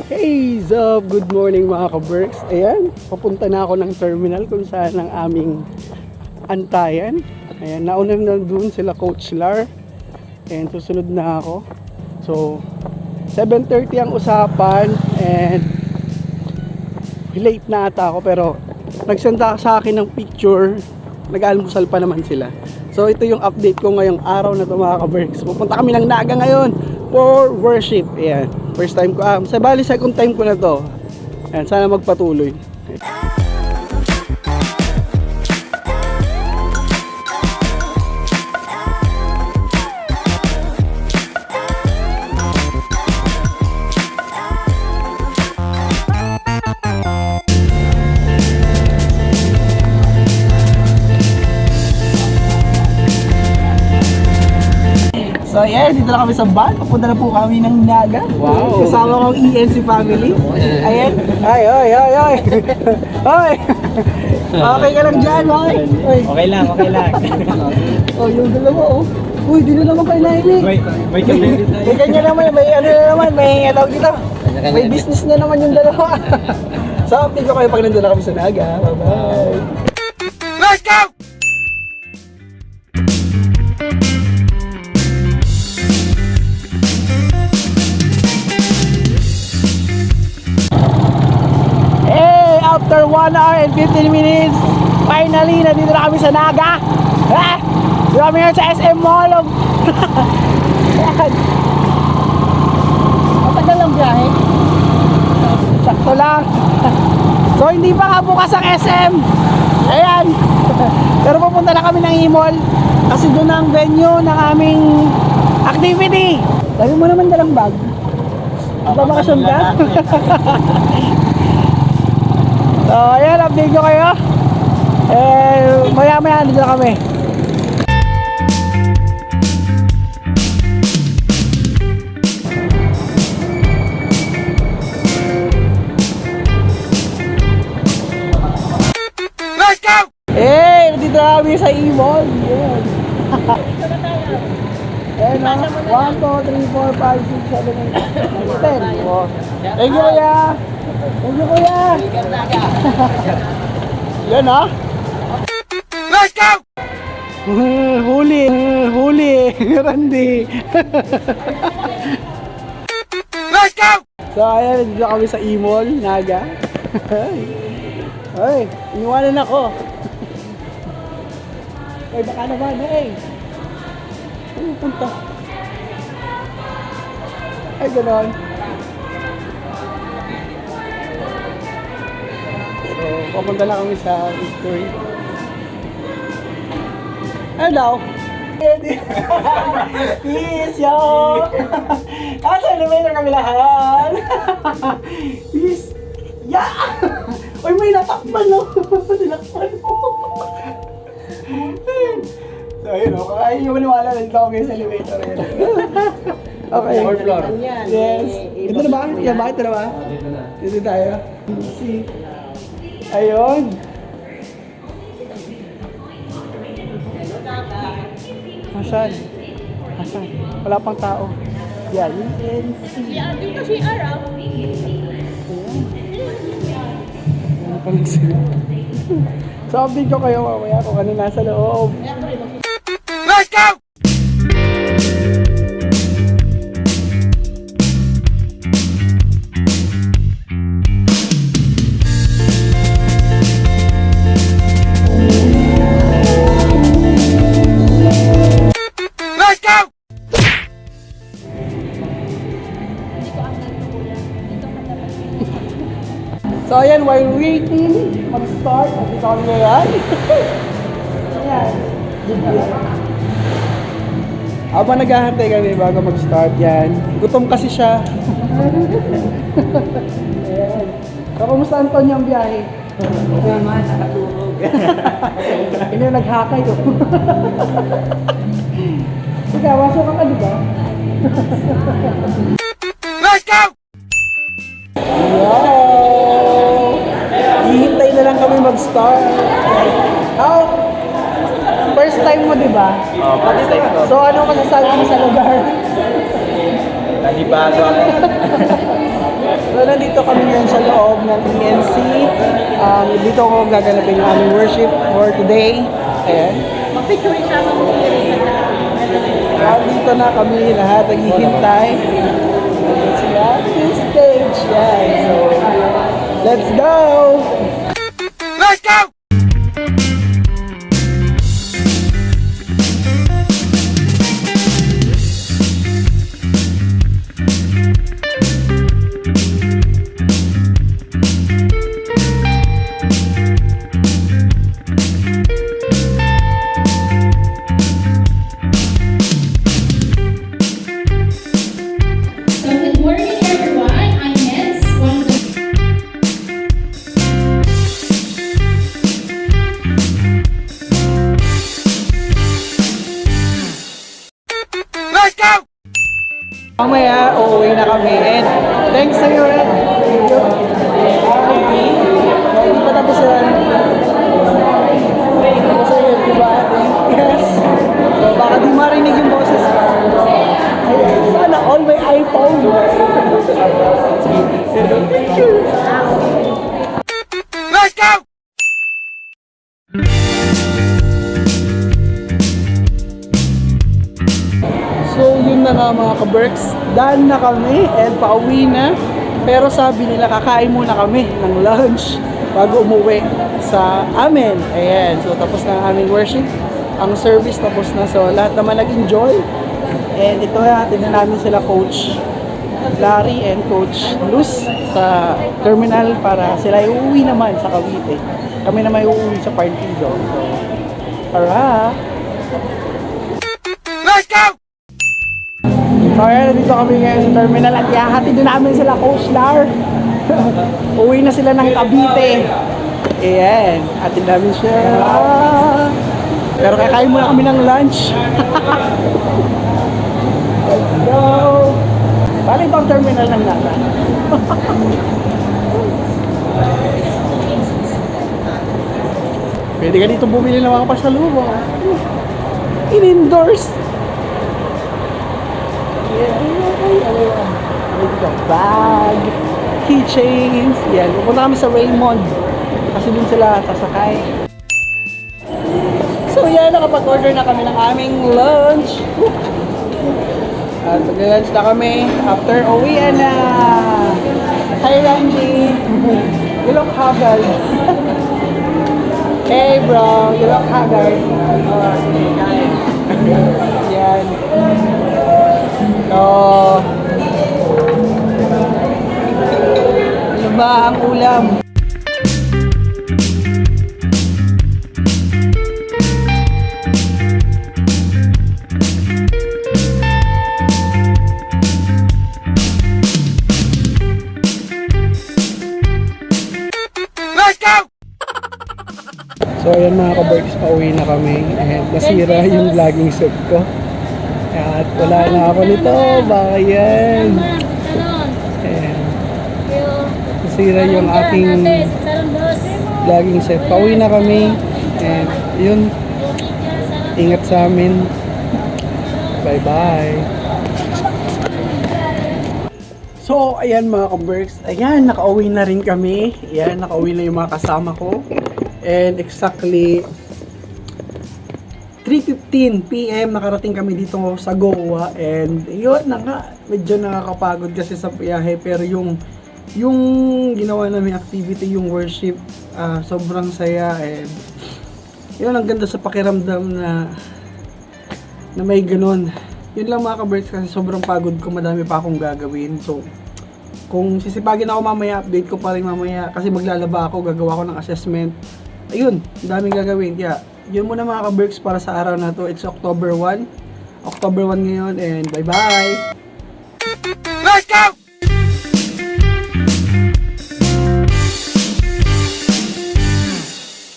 Hey, Zob! Good morning mga ka-Berks. Ayan, papunta na ako ng terminal kung saan ang aming antayan. Ayan, nauna na doon sila Coach Lar. And susunod na ako. So, 7:30 ang usapan and late na ata ako pero nagsenda sa akin ng picture. Nag-almusal pa naman sila. So, ito yung update ko ngayong araw na ito mga ka-Berks. Pupunta kami ng Naga ngayon for worship. Ayan, first time ko. Sa bali, second time ko na to. Ayan, sana magpatuloy. So ayan, dito na kami sa van. Papunta na po kami ng Naga. Wow. Kasama kong ENC family. Ayan. Ay. Hoy. Okay ka lang dyan, hoy. Okay lang. Oh, yung dalawa, oh. Uy, di na naman kayo nahilig. May kanya tayo. May kanya naman, may ano na naman, may tawag dito. May business na naman yung dalawa. So, update ko kayo pag nandun na kami sa Naga. Bye-bye. Let's go! After 1 hour and 15 minutes, finally, nandito na kami sa Naga. Dito kami ngayon sa SM Mall. Matagal ang biyahe. Sakto lang. So, hindi pa nga bukas ang SM. Ayan. Pero pupunta na kami ng E-Mall kasi doon ang venue ng aming activity. Lagi mo naman dalang bag. Babakasyon ka? So, ayan, update ko kayo. Maya-maya nandito na kami. Let's go! Nandito na kami sa E-Mall. Ayan. Ayan na. 1, 2, 3, 4, 5, 6, 7, 8, 10. Oh. Thank you, kuya. Thank you, kuya. Yan, ha? Let's go! Huli, Randy. Let's go! So, ayan, dito kami sa E-Mall, Naga. Ay, iniwanan ako. Ay, baka naman, hey. Ano punta? Ay, ganon. So, papunta na kami sa Victory. Hello! Peace, yo! Sa elevator kami lahat! Peace! Yeah! Uy, may natakpan, no? Tinakpan mo! So, ayun, o. Ayaw nyo maniwala na dito kami sa elevator. Okay. Fourth floor. Yes. Ito na ba? Yan ba? Ito na ba? Dito tayo. See. Ayun. Asan? Wala pang tao. Yan. Dito si Arab. Ano pa lang sila? So, update ko kayo mamaya kung ano nasa loob. Let's go! Let's go! So, ayan, while waiting, mag-start, nandito kami ngayon. Ayan. Habang naghahantay kami bago mag-start, yan. Gutom kasi siya. Ayan. So, kumusta Antonio ang biyahe? Naman, nakatulog. Hindi yung naghakay ko. Sige, wasok ka di ba? Let's go! Wow! Hihintay na lang kami mag-start. Oh, first time mo, di ba? Oh, first time ko. So, ano masasabi mo sa lugar? Nanibago ako. So, nandito loob ng ENC. Dito ko gaganapin yung aming worship for today. Ayan. Mag-picture siya ng Dito na kami lahat naghihintay. Sila yung stage. Yan. So, let's go! Let's go! So good morning everyone, I'm Ness, one of the Let's go! Mamaya, uuwi na kami. And thanks sa iyo, Ed. Thank you. Hindi pa tapos yan. Tapos yun, diba? Yes. So, baka di marinig yung boses. Ayun, sana all my iPhone. Thank you. Let's go! So yun na nga mga ka-Berks, done na kami and pauwi na. Pero sabi nila kakain muna kami ng lunch bago umuwi sa amin. Ayan, so tapos na ang aming worship. Ang service tapos na, so lahat naman nag-enjoy. And ito na, tingnan namin sila Coach Larry and Coach Luz sa terminal para sila uuwi naman sa Cavite. Kami naman uuwi sa Partido. So, tara! Let's go! So ayan, dito kami ngayon sa terminal at ihahatid din namin sila Coach Lar. Uwi na sila ng Cavite. Ayan, hatid namin siya. Pero kakain muna kami ng lunch. Let's go! Bali ito ang terminal ng nata. Pwede ka dito bumili ng mga pasalubong. In-indoors. Bag, keychains, yan. Pupunta kami sa Raymond kasi dun sila sasakay. So yan, nakapag-order na kami ng aming lunch. At mag-lunch na kami after uwian na. Hi Randy! You look haggard. Hey bro, you look haggard. Yan. Oh. Ano ba ang ulam? Let's go! So ayan mga ka-Berks, pauwi na kami and nasira yung vlogging set ko. At wala na ako nito, baka yan. Ayan. Nasira yung aking vlogging set. Pauwi na kami and yun, ingat sa amin. Bye bye. So ayan mga ka-Berks, ayan nakauwi na rin kami. Ayan, nakauwi na yung mga kasama ko. And exactly 3:15 PM nakarating kami dito sa Goa and yun na nga, medyo nakakapagod kasi sa biyahe pero yung ginawa namin activity, yung worship, sobrang saya and yun ang ganda sa pakiramdam na may ganun. Yun lang mga ka-Berks kasi sobrang pagod ko, madami pa akong gagawin. So kung sisipagin ako mamaya, update ko pa rin mamaya kasi maglalaba ako, gagawa ko ng assessment. Ayun, ang daming gagawin. Kaya, yun muna mga ka-Berks para sa araw na to. It's October 1. October 1 ngayon and bye-bye! Let's go!